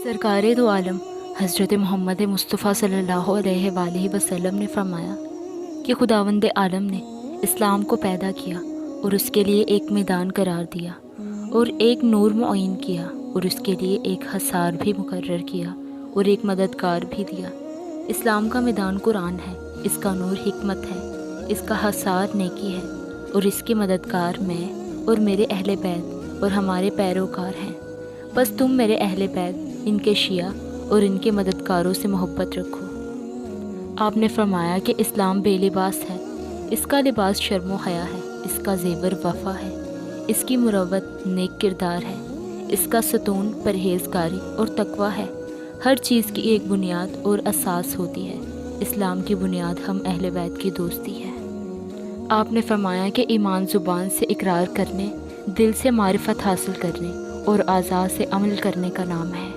سرکار دو عالم حضرت محمد مصطفیٰ صلی اللہ علیہ وآلہ وسلم نے فرمایا کہ خداوند عالم نے اسلام کو پیدا کیا اور اس کے لیے ایک میدان قرار دیا اور ایک نور معین کیا اور اس کے لیے ایک حصار بھی مقرر کیا اور ایک مددگار بھی دیا۔ اسلام کا میدان قرآن ہے، اس کا نور حکمت ہے، اس کا حصار نیکی ہے اور اس کے مددگار میں اور میرے اہل بیت اور ہمارے پیروکار ہیں۔ بس تم میرے اہل بیت، ان کے شیعہ اور ان کے مددگاروں سے محبت رکھو۔ آپ نے فرمایا کہ اسلام بے لباس ہے، اس کا لباس شرم و حیا ہے، اس کا زیور وفا ہے، اس کی مروت نیک کردار ہے، اس کا ستون پرہیزگاری اور تقوی ہے۔ ہر چیز کی ایک بنیاد اور اساس ہوتی ہے، اسلام کی بنیاد ہم اہل بیت کی دوستی ہے۔ آپ نے فرمایا کہ ایمان زبان سے اقرار کرنے، دل سے معرفت حاصل کرنے اور اعضاء سے عمل کرنے کا نام ہے۔